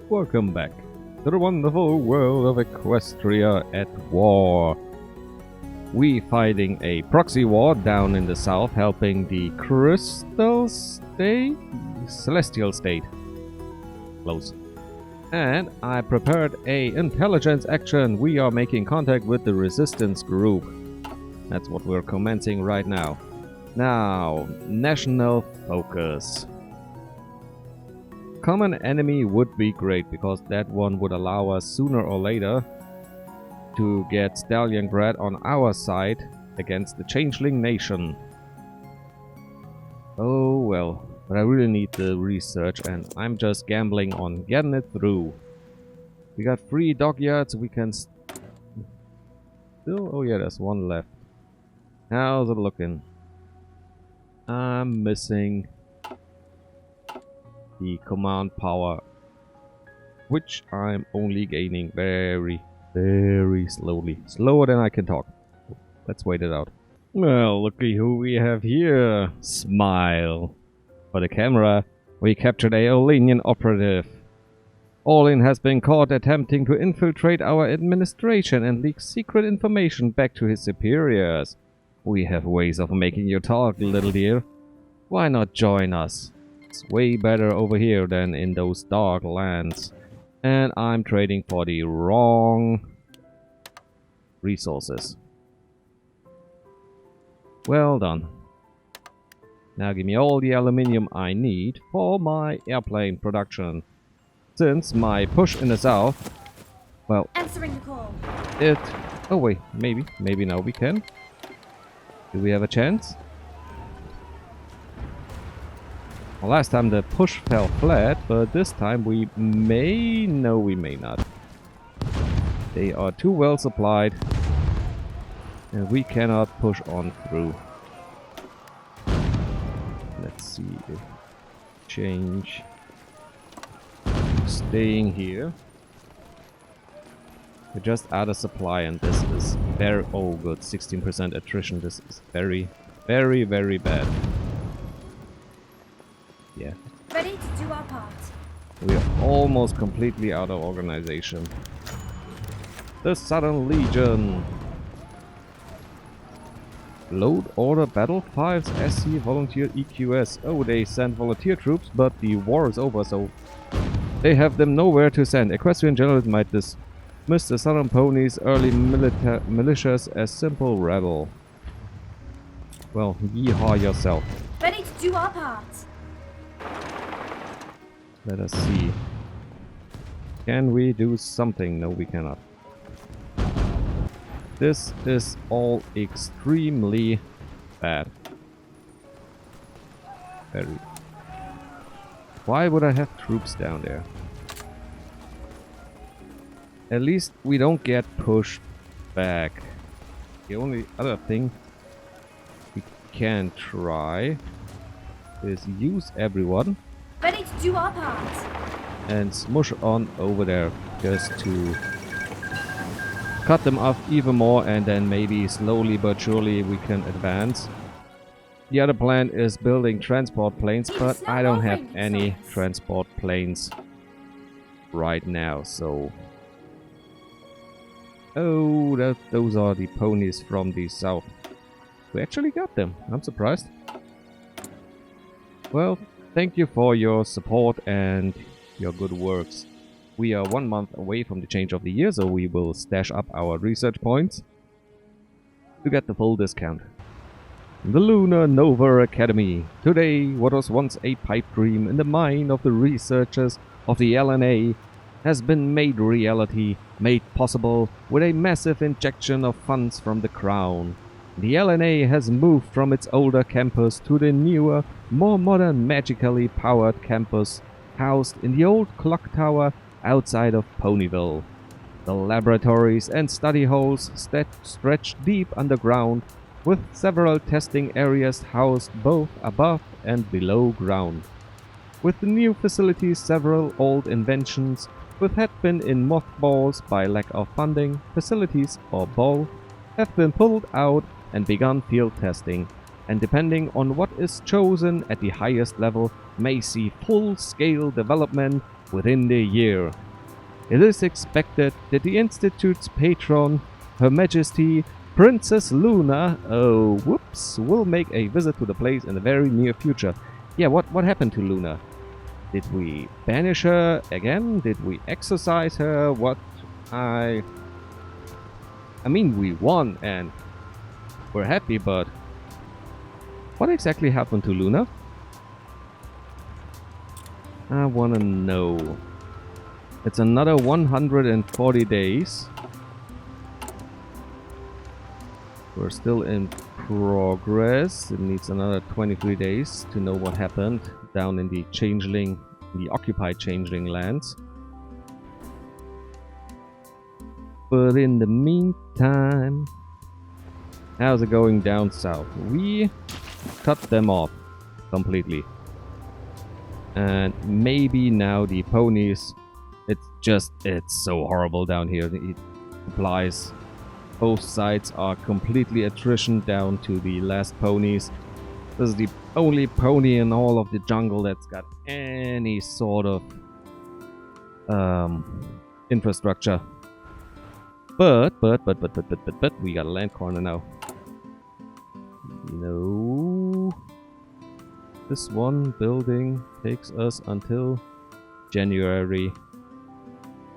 Welcome back to the wonderful world of Equestria at war. We fighting a proxy war down in the south, helping the Crystal State? Celestial State. Close. And I prepared a intelligence action. We are making contact with the resistance group. That's what we're commencing right now. Now, national focus. Common enemy would be great, because that one would allow us sooner or later to get Stalingrad on our side against the Changeling Nation. Oh well, but I really need the research and I'm just gambling on getting it through. We got 3 dockyards, we can still... Oh yeah, there's one left. How's it looking? I'm missing the command power, which I'm only gaining very, very slowly. Slower than I can talk. Let's wait it out. Well, looky who we have here. Smile. For the camera, we captured a Olenian operative. Olin has been caught attempting to infiltrate our administration and leak secret information back to his superiors. We have ways of making you talk, little dear. Why not join us? It's way better over here than in those dark lands. And I'm trading for the wrong resources. Well done. Now give me all the aluminium I need for my airplane production. Since my push in the south, well, answering the call. Oh wait, maybe now we can. Do we have a chance? Well, last time the push fell flat, but this time we may... No, we may not. They are too well supplied, and we cannot push on through. Let's see if change. Staying here. We're just out of supply, and this is very... Oh, good. 16% attrition. This is very, very, very bad. Yeah. Ready to do our part. We are almost completely out of organization. The Southern Legion. Load order Battle 5's SC volunteer EQS. Oh, they sent volunteer troops, but the war is over, so they have them nowhere to send. Equestrian generals might dismiss the Southern Ponies' early militias as simple rebel. Well, yeehaw yourself. Ready to do our part. Let us see. Can we do something? No, we cannot. This is all extremely bad. Very. Why would I have troops down there? At least we don't get pushed back. The only other thing we can try is use everyone. Ready to do our part. And smush on over there just to cut them off even more, and then maybe slowly but surely we can advance. The other plan is building transport planes, but I don't have any transport planes right now, so... Oh, those are the ponies from the south. We actually got them. I'm surprised. Well, thank you for your support and your good works. We are 1 month away from the change of the year, so we will stash up our research points to get the full discount. The Lunar Nova Academy. Today, what was once a pipe dream in the mind of the researchers of the LNA has been made reality, made possible with a massive injection of funds from the Crown. The LNA has moved from its older campus to the newer, more modern, magically powered campus housed in the old clock tower outside of Ponyville. The laboratories and study halls stretch deep underground, with several testing areas housed both above and below ground. With the new facilities, several old inventions which had been in mothballs by lack of funding, facilities, or both, have been pulled out and begun field testing, and depending on what is chosen at the highest level, may see full-scale development within the year. It is expected that the Institute's patron, Her Majesty Princess Luna, will make a visit to the place in the very near future. Yeah, what happened to Luna? Did we banish her again? Did we exorcise her? I mean, we won and we're happy, but what exactly happened to Luna? I wanna know. It's another 140 days. We're still in progress. It needs another 23 days to know what happened down in the changeling, the occupied changeling lands. But in the meantime, how's it going down south? We cut them off completely. And maybe now the ponies, it's so horrible down here. The supplies, both sides are completely attrition down to the last ponies. This is the only pony in all of the jungle that's got any sort of infrastructure. But we got a land corner now. No. This one building takes us until January.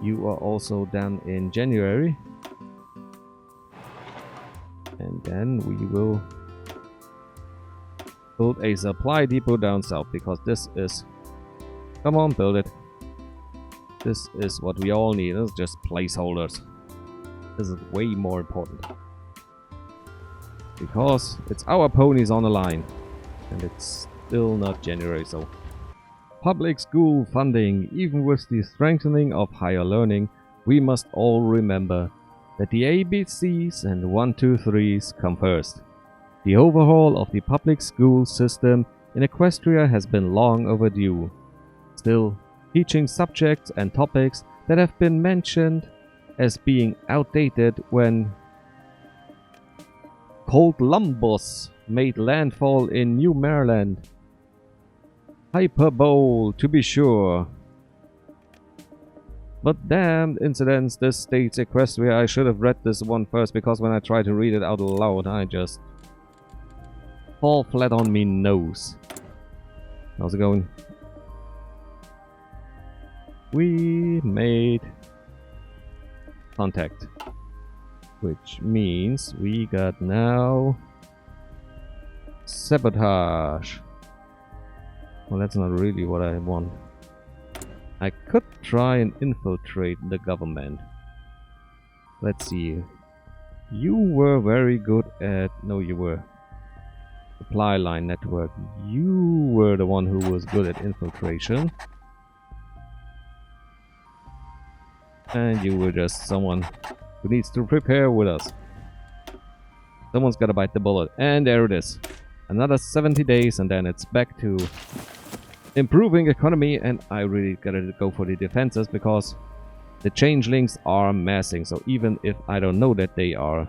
You are also done in January. And then we will build a supply depot down south, because this is... Come on, build it. This is what we all need. It's just placeholders. This is way more important. Because it's our ponies on the line. And it's still not January, so... Public school funding. Even with the strengthening of higher learning, we must all remember that the ABCs and 1-2-3s come first. The overhaul of the public school system in Equestria has been long overdue. Still, teaching subjects and topics that have been mentioned as being outdated when Columbus made landfall in New Maryland. Hyperbole, to be sure. But damned incidents, this states Equestria. I should have read this one first, because when I try to read it out loud, I just fall flat on me nose. How's it going? We made contact, which means we got now sabotage. Well, that's not really what I want. I could try and infiltrate the government. Let's see. You were very good at... No, you were. Supply line network. You were the one who was good at infiltration. And you were just someone who needs to prepare with us. Someone's gotta bite the bullet. And there it is. Another 70 days and then it's back to improving economy, and I really gotta go for the defenses because the changelings are massing. So even if I don't know that they are...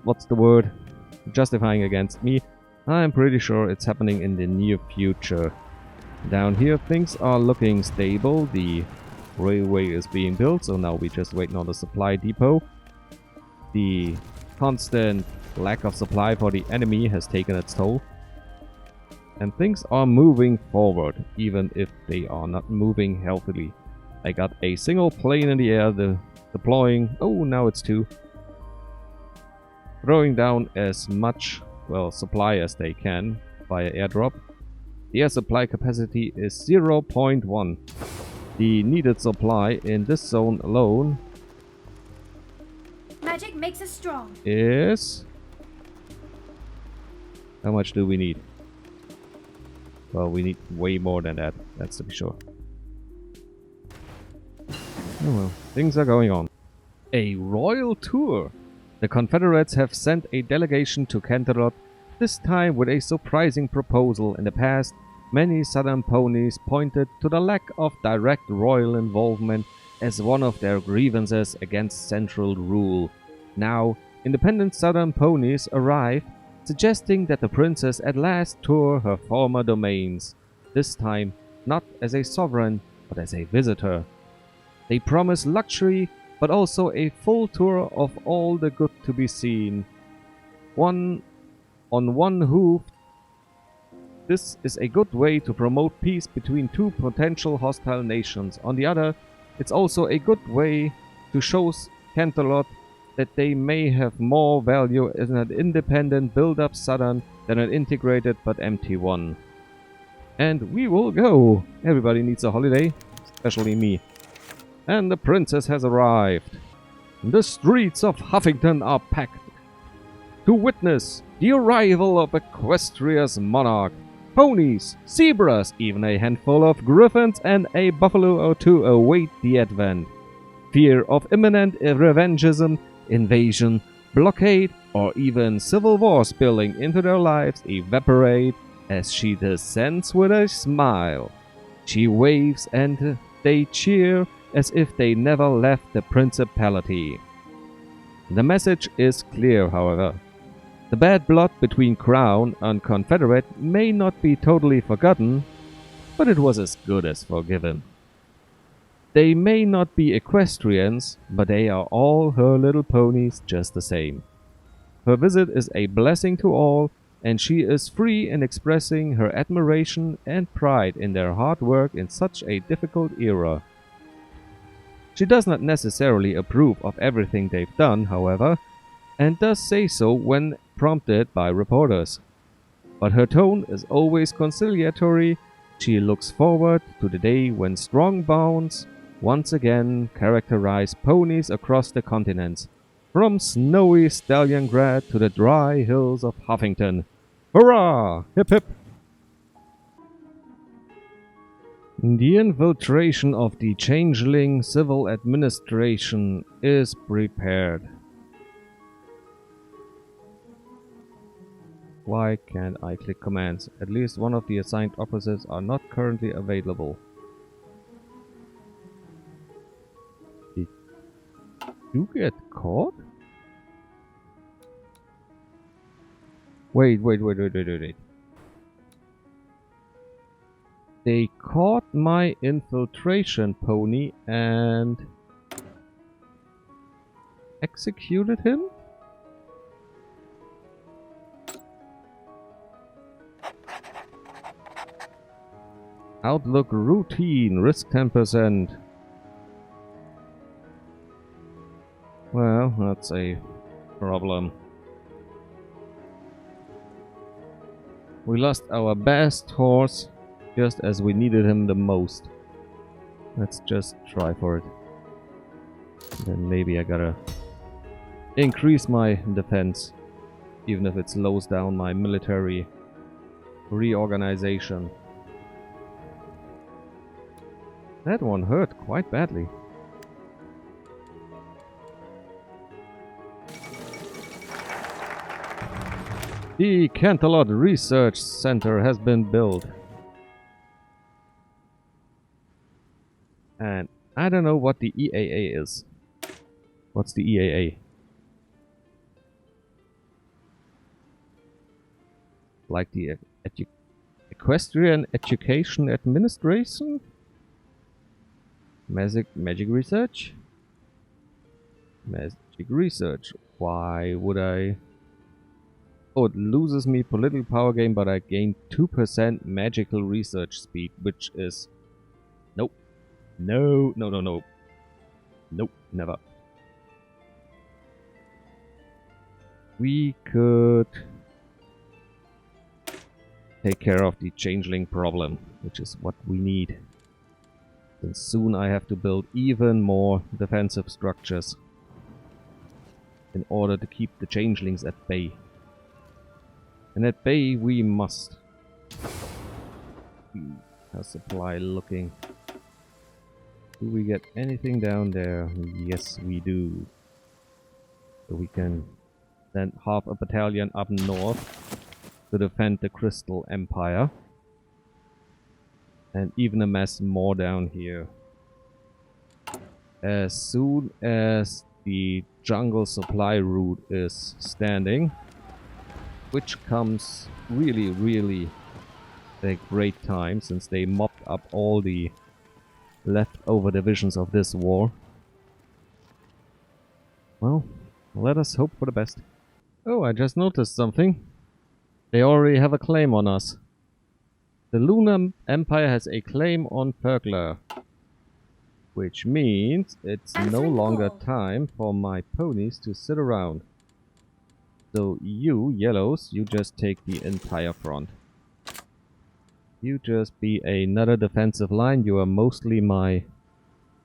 what's the word? Justifying against me, I'm pretty sure it's happening in the near future. Down here things are looking stable. The railway is being built, so now we just waiting on the supply depot. The constant lack of supply for the enemy has taken its toll. And things are moving forward, even if they are not moving healthily. I got a single plane in the air, deploying... Oh, now it's two. Throwing down as much, well, supply as they can via airdrop. The air supply capacity is 0.1. The needed supply in this zone alone... Magic makes us strong. Is... How much do we need? Well, we need way more than that, that's to be sure. Oh well, things are going on. A royal tour! The Confederates have sent a delegation to Canterlot, this time with a surprising proposal. In the past, many southern ponies pointed to the lack of direct royal involvement as one of their grievances against central rule. Now, independent southern ponies arrive, suggesting that the princess at last tour her former domains. This time, not as a sovereign, but as a visitor. They promise luxury, but also a full tour of all the good to be seen. On one hoof, this is a good way to promote peace between two potential hostile nations. On the other, it's also a good way to show Canterlot that they may have more value as an independent build-up southern than an integrated but empty one. And we will go! Everybody needs a holiday, especially me. And the princess has arrived. The streets of Huffington are packed to witness the arrival of Equestria's monarch. Ponies, zebras, even a handful of griffins and a buffalo or two await the advent. Fear of imminent revengeism, invasion, blockade, or even civil war spilling into their lives evaporate as she descends with a smile. She waves and they cheer as if they never left the principality. The message is clear, however. The bad blood between Crown and Confederate may not be totally forgotten, but it was as good as forgiven. They may not be equestrians, but they are all her little ponies just the same. Her visit is a blessing to all, and she is free in expressing her admiration and pride in their hard work in such a difficult era. She does not necessarily approve of everything they've done, however, and does say so when prompted by reporters. But her tone is always conciliatory. She looks forward to the day when strong bonds once again characterize ponies across the continents, from snowy Stalliongrad to the dry hills of Huffington. Hurrah! Hip hip! The infiltration of the changeling civil administration is prepared. Why can't I click commands? At least one of the assigned officers are not currently available. Did you get caught? Wait. They caught my infiltration pony and executed him? Outlook routine, risk 10%. Well, that's a problem. We lost our best horse just as we needed him the most. Let's just try for it. Then maybe I gotta increase my defense, even if it slows down my military reorganization. That one hurt quite badly. The Canterlot Research Center has been built. And I don't know what the EAA is. What's the EAA? Like the Equestrian Education Administration? Magic research? Magic research. Why would I? Oh, it loses me political power gain, but I gain 2% magical research speed, which is... Nope. No. Nope, never. We could take care of the changeling problem, which is what we need. And soon I have to build even more defensive structures in order to keep the changelings at bay. And at bay we must. How's supply looking? Do we get anything down there? Yes, we do. So we can send half a battalion up north to defend the Crystal Empire. And even amass more down here. As soon as the jungle supply route is standing, which comes really a great time since they mopped up all the leftover divisions of this war. Well, let us hope for the best. Oh, I just noticed something. They already have a claim on us. The Lunar Empire has a claim on Perkler. Which means it's no Answering the longer call. time for my ponies to sit around. So you, yellows, you just take the entire front. You just be another defensive line. You are mostly my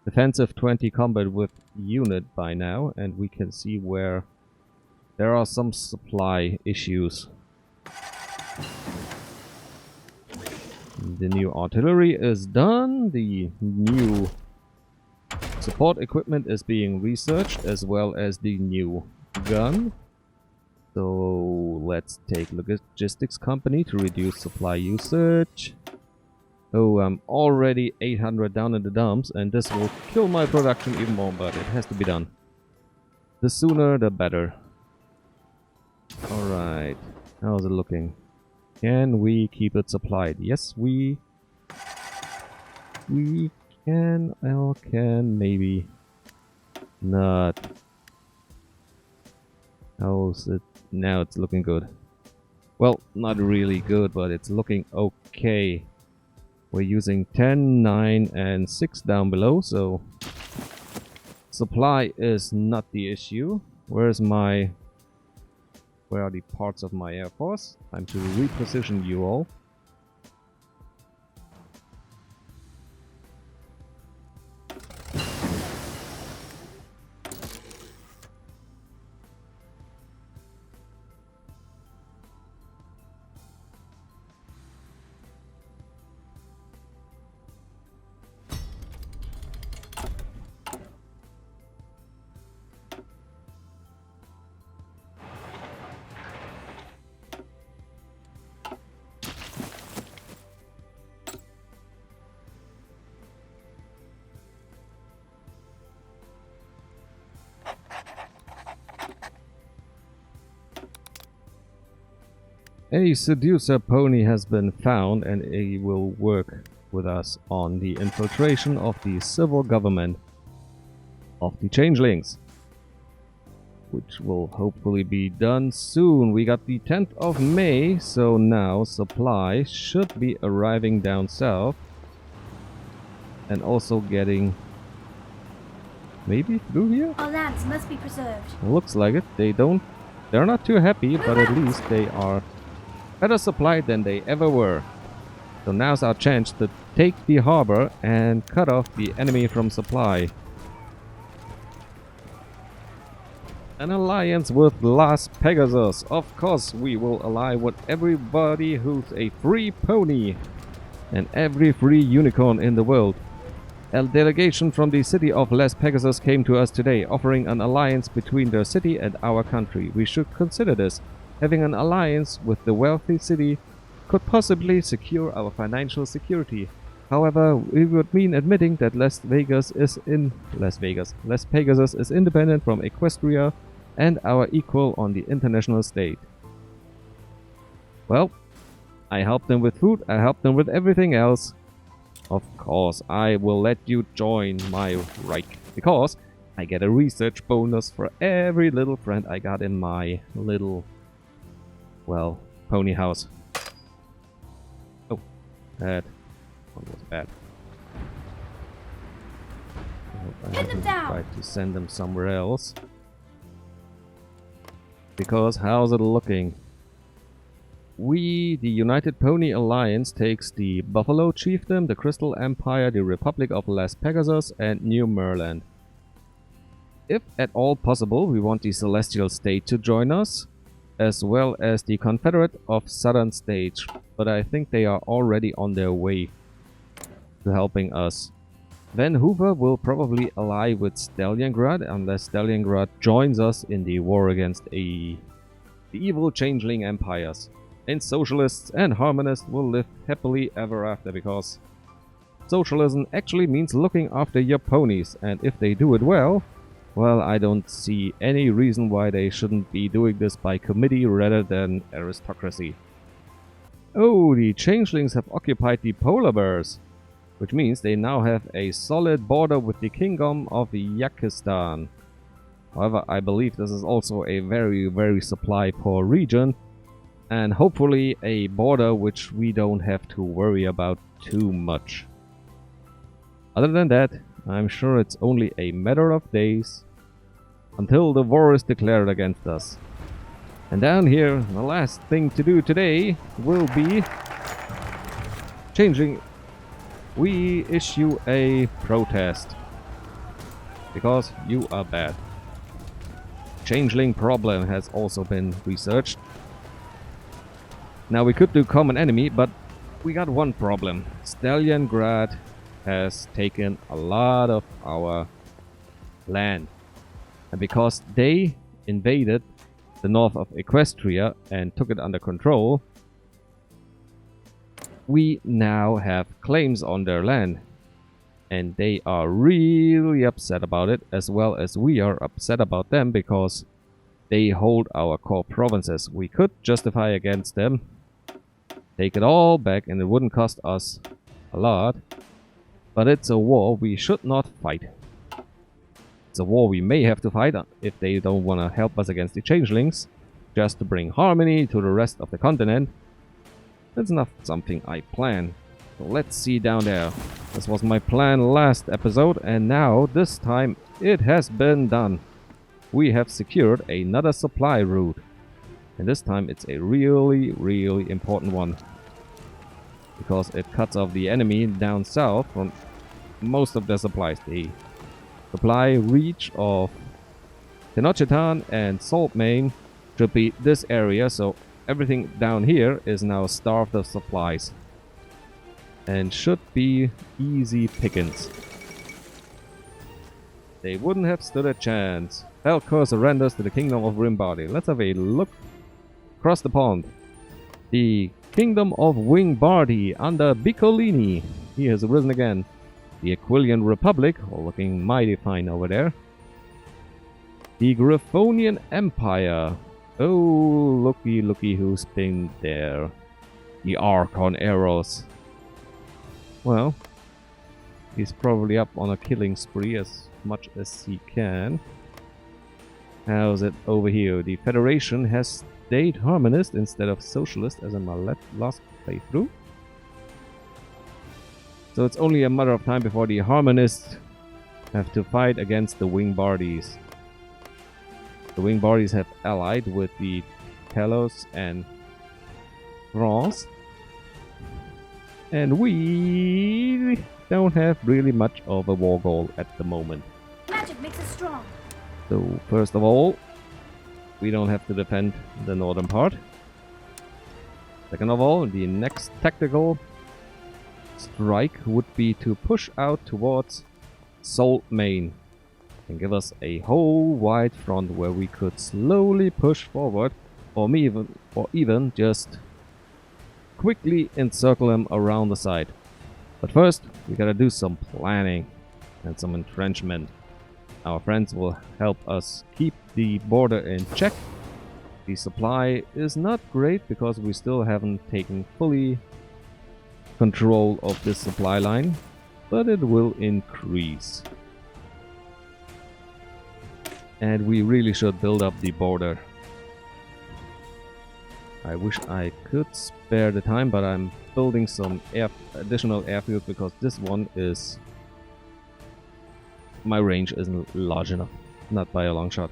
defensive 20 combat with unit by now, and we can see where there are some supply issues. The new artillery is done. The new support equipment is being researched, as well as the new gun. So let's take logistics company to reduce supply usage. Oh, I'm already 800 down in the dumps, and this will kill my production even more, but it has to be done. The sooner the better. Alright, how's it looking? Can we keep it supplied? Yes, we can, or can maybe not. How's it? Now it's looking good. Well, not really good, but it's looking okay. We're using 10, 9, and 6 down below, so supply is not the issue. Where are the parts of my Air Force? Time to reposition you all. A seducer pony has been found, and he will work with us on the infiltration of the civil government of the changelings, which will hopefully be done soon. We got the 10th of May, so now supply should be arriving down south and also getting maybe through here. Our lands must be preserved. Looks like it. They're not too happy, but at least they are better supplied than they ever were. So now's our chance to take the harbor and cut off the enemy from supply. An alliance with Las Pegasus. Of course we will ally with everybody who's a free pony and every free unicorn in the world. A delegation from the city of Las Pegasus came to us today, offering an alliance between their city and our country. We should consider this. Having an alliance with the wealthy city could possibly secure our financial security. However, it would mean admitting that Las Pegasus is independent from Equestria and our equal on the international stage. Well, I helped them with food, I helped them with everything else. Of course, I will let you join my Reich, because I get a research bonus for every little friend I got in my little, well, pony house. Oh, that one was bad. I hope I haven't tried to send them somewhere else. Because how's it looking? We, the United Pony Alliance, takes the Buffalo Chiefdom, the Crystal Empire, the Republic of Las Pegasus, and New Merland. If at all possible, we want the Celestial State to join us, as well as the Confederate of Southern States, but I think they are already on their way to helping us. Van Hoover will probably ally with Stalingrad unless Stalingrad joins us in the war against the evil changeling empires. And socialists and harmonists will live happily ever after, because socialism actually means looking after your ponies, and if they do it well, well, I don't see any reason why they shouldn't be doing this by committee rather than aristocracy. Oh, the changelings have occupied the polar bears, which means they now have a solid border with the kingdom of Yakistan. However, I believe this is also a very supply poor region, and hopefully a border which we don't have to worry about too much. Other than that, I'm sure it's only a matter of days until the war is declared against us. And down here, the last thing to do today will be changing. We issue a protest because you are bad. Changeling problem has also been researched. Now we could do common enemy, but we got one problem. Stalingrad has taken a lot of our land. And because they invaded the north of Equestria and took it under control, we now have claims on their land. And they are really upset about it, as well as we are upset about them because they hold our core provinces. We could justify against them, take it all back, and it wouldn't cost us a lot. But it's a war we should not fight. It's a war we may have to fight if they don't want to help us against the changelings, just to bring harmony to the rest of the continent. That's not something I plan. So let's see down there. This was my plan last episode, and now, this time, it has been done. We have secured another supply route. And this time it's a really important one. Because it cuts off the enemy down south from most of their supplies. The supply reach of Tenochtitlan and Salt Main should be this area, so everything down here is now starved of supplies. And should be easy pickings. They wouldn't have stood a chance. Falcor surrenders to the kingdom of Rimbardi. Let's have a look across the pond. The kingdom of Wingbardi under Biccolini. He has risen again. The Aquilian Republic, looking mighty fine over there. The Grifonian Empire. Oh, looky who's been there. The Archon Eros. Well, he's probably up on a killing spree as much as he can. How's it over here? The Federation has stayed harmonist instead of socialist as in my last playthrough. So it's only a matter of time before the harmonists have to fight against the Wingbardis. The Wingbardis have allied with the Telos and France. And we don't have really much of a war goal at the moment. Magic makes us strong. So first of all, we don't have to defend the northern part. Second of all, the next tactical strike would be to push out towards Salt Main and give us a whole wide front where we could slowly push forward, or even just quickly encircle them around the side. But first, we gotta do some planning and some entrenchment. Our friends will help us keep the border in check. The supply is not great because we still haven't taken fully control of this supply line, but it will increase. And we really should build up the border. I wish I could spare the time, but I'm building some additional airfields because this one is... my range isn't large enough. Not by a long shot.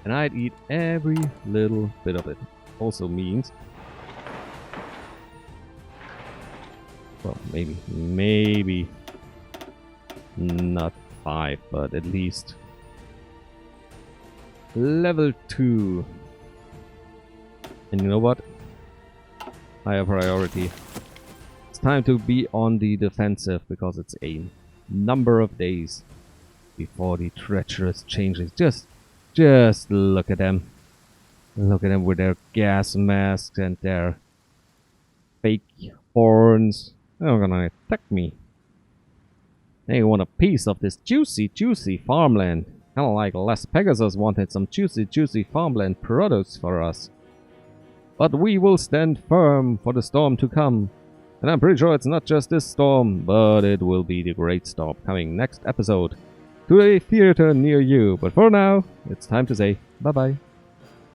And I'd eat every little bit of it. Also means... well, maybe not 5, but at least level 2. And you know what? Higher priority. It's time to be on the defensive because it's a number of days before the treacherous changes. Just look at them. Look at them with their gas masks and their fake horns. They're gonna attack me. They want a piece of this juicy farmland. Kinda like last Pegasus wanted some juicy farmland products for us. But we will stand firm for the storm to come. And I'm pretty sure it's not just this storm, but it will be the great storm coming next episode to a theater near you. But for now, it's time to say bye-bye.